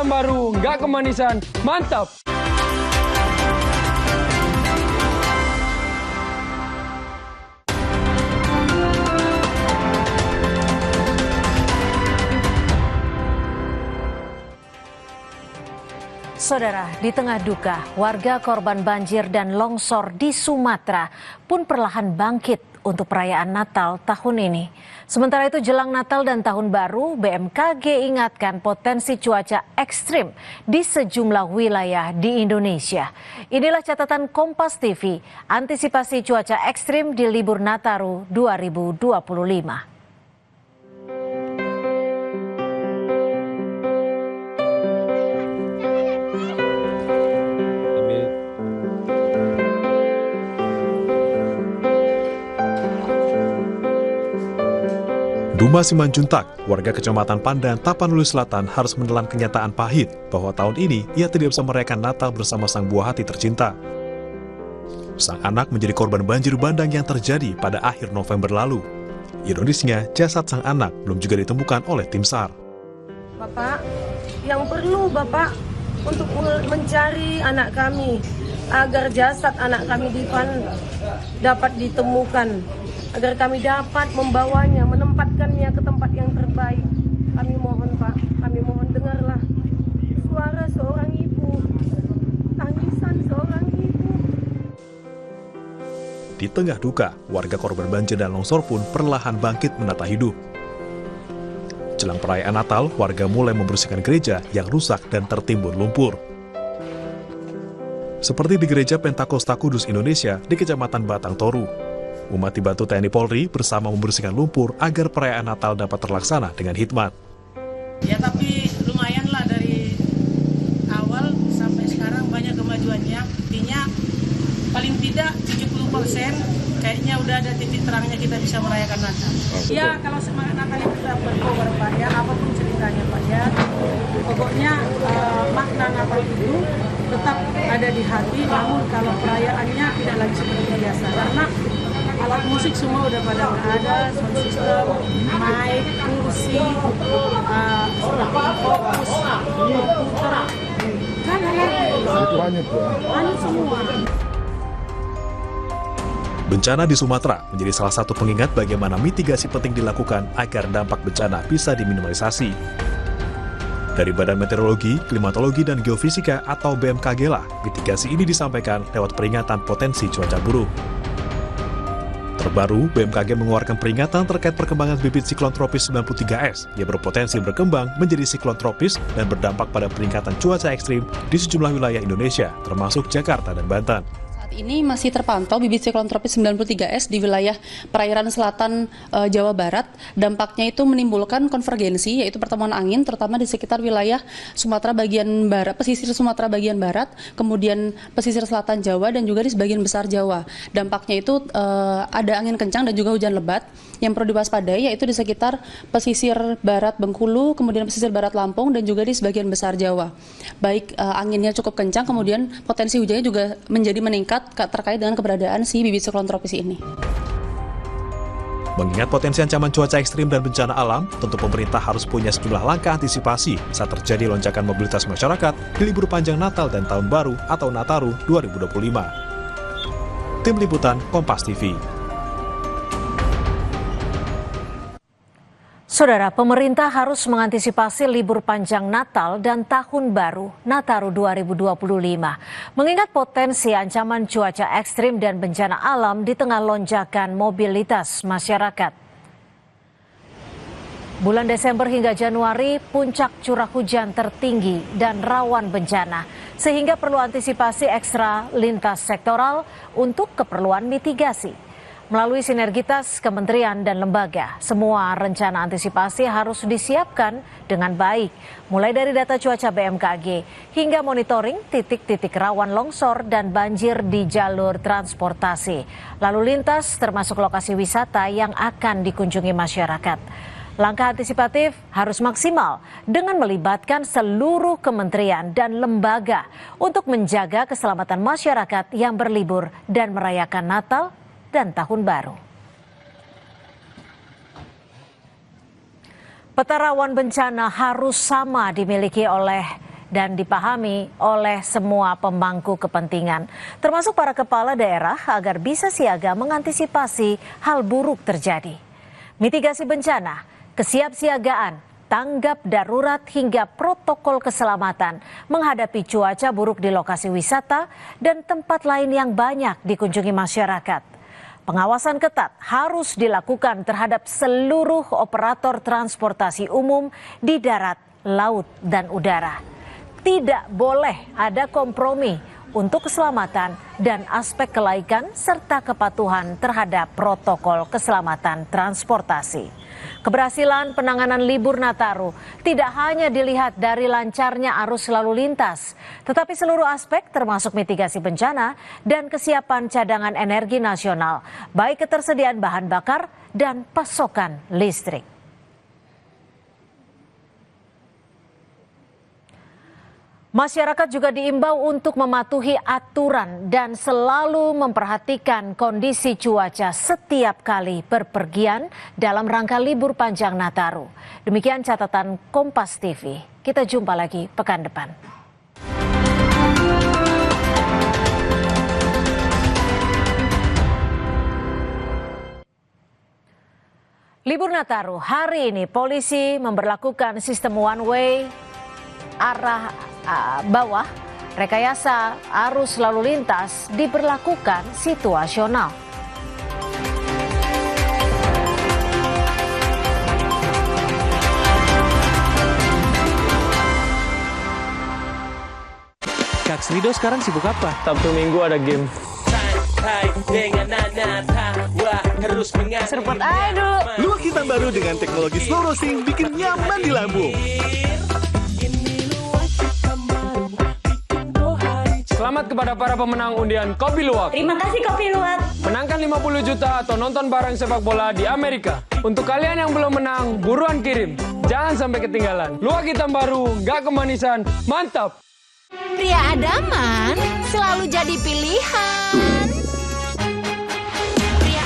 tahun baru nggak kemanisan, mantap! Saudara, di tengah duka, warga korban banjir dan longsor di Sumatera pun perlahan bangkit untuk perayaan Natal tahun ini. Sementara itu jelang Natal dan Tahun Baru, BMKG ingatkan potensi cuaca ekstrim di sejumlah wilayah di Indonesia. Inilah catatan Kompas TV, antisipasi cuaca ekstrim di libur Nataru 2025. Duma Simanjuntak, warga Kecamatan Pandan, Tapanuli Selatan harus menelan kenyataan pahit bahwa tahun ini ia tidak bisa merayakan Natal bersama sang buah hati tercinta. Sang anak menjadi korban banjir bandang yang terjadi pada akhir November lalu. Ironisnya, jasad sang anak belum juga ditemukan oleh tim SAR. Bapak, yang perlu Bapak untuk mencari anak kami agar jasad anak kami di Pandan dapat ditemukan, agar kami dapat membawanya, menempatkannya ke tempat yang terbaik. Kami mohon Pak, kami mohon dengarlah suara seorang ibu, tangisan seorang ibu. Di tengah duka, warga korban banjir dan longsor pun perlahan bangkit menata hidup. Jelang perayaan Natal, warga mulai membersihkan gereja yang rusak dan tertimbun lumpur. Seperti di Gereja Pentakosta Kudus Indonesia di Kecamatan Batang Toru. Umat dibantu TNI Polri bersama membersihkan lumpur agar perayaan Natal dapat terlaksana dengan hikmat. Ya tapi lumayanlah dari awal sampai sekarang banyak kemajuannya. Intinya paling tidak 70% kayaknya udah ada titik terangnya kita bisa merayakan Natal. Ya kalau semangat Natal itu tetap berkobar Pak ya, apapun ceritanya Pak ya. Pokoknya makna Natal itu tetap ada di hati, namun kalau perayaannya tidak lagi seperti biasa. Karena alat musik semua udah pada nggak ada, sound system, mic, kursi, fokus, komputer, kan banyak semua. Bencana di Sumatera menjadi salah satu pengingat bagaimana mitigasi penting dilakukan agar dampak bencana bisa diminimalisasi. Dari Badan Meteorologi, Klimatologi, dan Geofisika atau BMKG lah, mitigasi ini disampaikan lewat peringatan potensi cuaca buruk. Terbaru, BMKG mengeluarkan peringatan terkait perkembangan bibit siklon tropis 93S yang berpotensi berkembang menjadi siklon tropis dan berdampak pada peningkatan cuaca ekstrim di sejumlah wilayah Indonesia, termasuk Jakarta dan Banten. Saat ini masih terpantau bibit siklon tropis 93S di wilayah perairan selatan Jawa Barat. Dampaknya itu menimbulkan konvergensi, yaitu pertemuan angin, terutama di sekitar wilayah Sumatera bagian barat, pesisir Sumatera bagian barat, kemudian pesisir selatan Jawa, dan juga di sebagian besar Jawa. Dampaknya itu ada angin kencang dan juga hujan lebat. Yang perlu diwaspadai yaitu di sekitar pesisir barat Bengkulu, kemudian pesisir barat Lampung, dan juga di sebagian besar Jawa. Baik anginnya cukup kencang, kemudian potensi hujannya juga menjadi meningkat terkait dengan keberadaan si bibit siklon tropis ini. Mengingat potensi ancaman cuaca ekstrim dan bencana alam, tentu pemerintah harus punya sejumlah langkah antisipasi saat terjadi lonjakan mobilitas masyarakat di libur panjang Natal dan Tahun Baru atau Nataru 2025. Tim Liputan Kompas TV. Saudara, pemerintah harus mengantisipasi libur panjang Natal dan Tahun Baru Nataru 2025. Mengingat potensi ancaman cuaca ekstrim dan bencana alam di tengah lonjakan mobilitas masyarakat. Bulan Desember hingga Januari, puncak curah hujan tertinggi dan rawan bencana. Sehingga perlu antisipasi ekstra lintas sektoral untuk keperluan mitigasi. Melalui sinergitas kementerian dan lembaga, semua rencana antisipasi harus disiapkan dengan baik, mulai dari data cuaca BMKG hingga monitoring titik-titik rawan longsor dan banjir di jalur transportasi, lalu lintas termasuk lokasi wisata yang akan dikunjungi masyarakat. Langkah antisipatif harus maksimal dengan melibatkan seluruh kementerian dan lembaga untuk menjaga keselamatan masyarakat yang berlibur dan merayakan Natal dan Tahun Baru. Peta rawan bencana harus sama dimiliki oleh dan dipahami oleh semua pemangku kepentingan, termasuk para kepala daerah agar bisa siaga mengantisipasi hal buruk terjadi. Mitigasi bencana, kesiapsiagaan, tanggap darurat hingga protokol keselamatan menghadapi cuaca buruk di lokasi wisata dan tempat lain yang banyak dikunjungi masyarakat. Pengawasan ketat harus dilakukan terhadap seluruh operator transportasi umum di darat, laut, dan udara. Tidak boleh ada kompromi untuk keselamatan dan aspek kelaikan serta kepatuhan terhadap protokol keselamatan transportasi. Keberhasilan penanganan libur Nataru tidak hanya dilihat dari lancarnya arus lalu lintas, tetapi seluruh aspek termasuk mitigasi bencana dan kesiapan cadangan energi nasional, baik ketersediaan bahan bakar dan pasokan listrik. Masyarakat juga diimbau untuk mematuhi aturan dan selalu memperhatikan kondisi cuaca setiap kali berpergian dalam rangka libur panjang Nataru. Demikian catatan Kompas TV. Kita jumpa lagi pekan depan. Libur Nataru hari ini polisi memberlakukan sistem one way arah bawah. Rekayasa arus lalu lintas diberlakukan situasional. Kak Srido sekarang sibuk apa? Sabtu Minggu ada game. Seruput aja dulu. Luwak hitam baru dengan teknologi slow roasting bikin nyaman di lambung. Selamat kepada para pemenang undian Kopi Luwak. Terima kasih Kopi Luwak. Menangkan 50 juta atau nonton bareng sepak bola di Amerika. Untuk kalian yang belum menang, buruan kirim. Jangan sampai ketinggalan. Luwak hitam baru, gak kemanisan, mantap. Pria idaman selalu jadi pilihan.